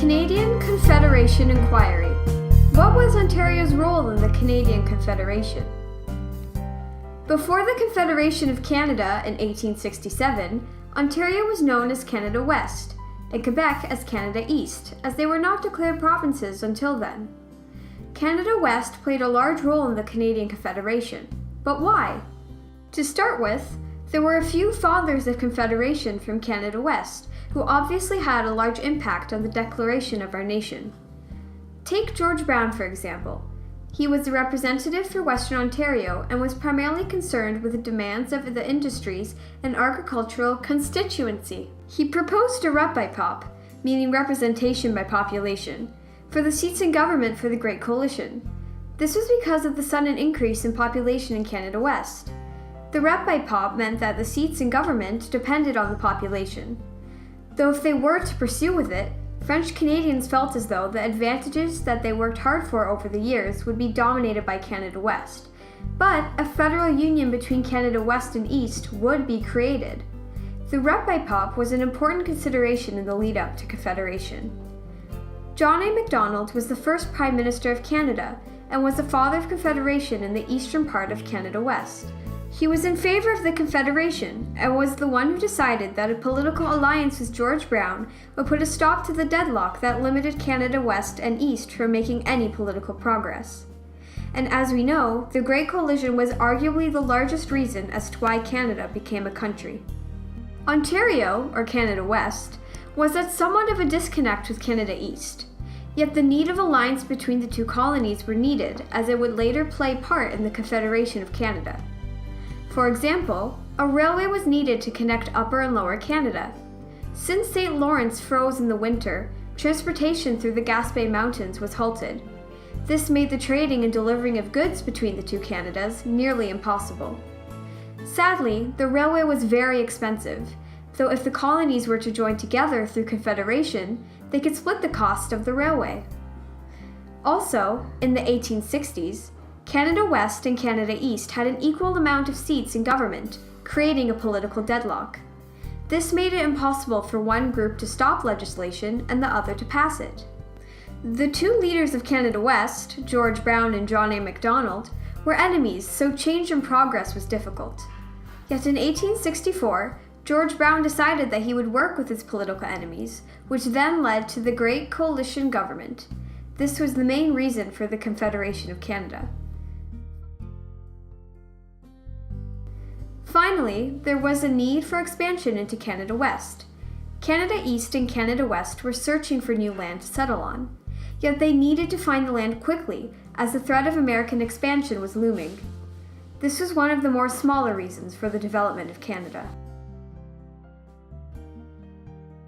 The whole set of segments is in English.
Canadian Confederation Inquiry. What was Ontario's role in the Canadian Confederation? Before the Confederation of Canada in 1867, Ontario was known as Canada West, and Quebec as Canada East, as they were not declared provinces until then. Canada West played a large role in the Canadian Confederation, but why? To start with, there were a few fathers of Confederation from Canada West, who obviously had a large impact on the declaration of our nation. Take George Brown, for example. He was the representative for Western Ontario and was primarily concerned with the demands of the industries and agricultural constituency. He proposed a rep by pop, meaning representation by population, for the seats in government for the Great Coalition. This was because of the sudden increase in population in Canada West. The rep by pop meant that the seats in government depended on the population. Though if they were to pursue with it, French Canadians felt as though the advantages that they worked hard for over the years would be dominated by Canada West. But a federal union between Canada West and East would be created. The rep by pop was an important consideration in the lead-up to Confederation. John A. Macdonald was the first Prime Minister of Canada and was the father of Confederation in the eastern part of Canada West. He was in favor of the Confederation and was the one who decided that a political alliance with George Brown would put a stop to the deadlock that limited Canada West and East from making any political progress. And as we know, the Great Coalition was arguably the largest reason as to why Canada became a country. Ontario, or Canada West, was at somewhat of a disconnect with Canada East. Yet the need of alliance between the two colonies were needed, as it would later play part in the Confederation of Canada. For example, a railway was needed to connect Upper and Lower Canada. Since St. Lawrence froze in the winter, transportation through the Gaspé Mountains was halted. This made the trading and delivering of goods between the two Canadas nearly impossible. Sadly, the railway was very expensive, though if the colonies were to join together through Confederation, they could split the cost of the railway. Also, in the 1860s, Canada West and Canada East had an equal amount of seats in government, creating a political deadlock. This made it impossible for one group to stop legislation and the other to pass it. The two leaders of Canada West, George Brown and John A. Macdonald, were enemies, so change and progress was difficult. Yet in 1864, George Brown decided that he would work with his political enemies, which then led to the Great Coalition government. This was the main reason for the Confederation of Canada. Finally, there was a need for expansion into Canada West. Canada East and Canada West were searching for new land to settle on, yet they needed to find the land quickly as the threat of American expansion was looming. This was one of the more smaller reasons for the development of Canada.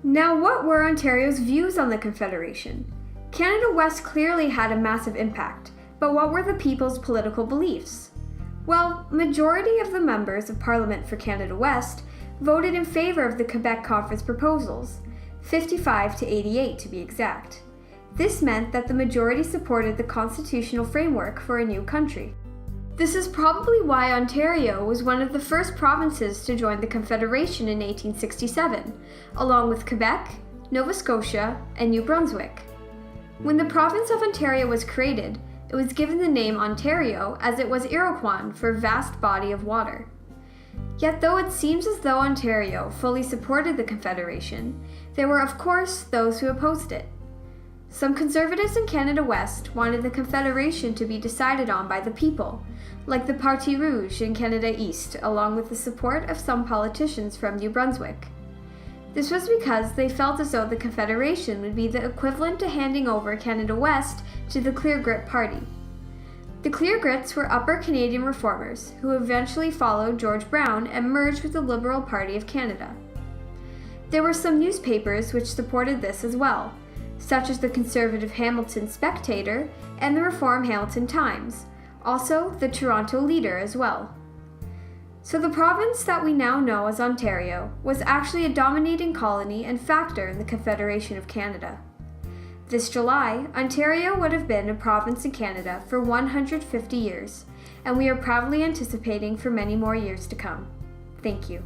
Now, what were Ontario's views on the Confederation? Canada West clearly had a massive impact, but what were the people's political beliefs? Well, majority of the members of Parliament for Canada West voted in favor of the Quebec Conference proposals, 55 to 88 to be exact. This meant that the majority supported the constitutional framework for a new country. This is probably why Ontario was one of the first provinces to join the Confederation in 1867, along with Quebec, Nova Scotia, and New Brunswick. When the province of Ontario was created, it was given the name Ontario as it was Iroquois for vast body of water. Yet though it seems as though Ontario fully supported the Confederation, there were of course those who opposed it. Some conservatives in Canada West wanted the Confederation to be decided on by the people, like the Parti Rouge in Canada East, along with the support of some politicians from New Brunswick. This was because they felt as though the Confederation would be the equivalent to handing over Canada West to the Clear Grit Party. The Clear Grits were Upper Canadian reformers who eventually followed George Brown and merged with the Liberal Party of Canada. There were some newspapers which supported this as well, such as the conservative Hamilton Spectator and the Reform Hamilton Times, also the Toronto Leader as well. So the province that we now know as Ontario was actually a dominating colony and factor in the Confederation of Canada. This July, Ontario would have been a province in Canada for 150 years, and we are proudly anticipating for many more years to come. Thank you.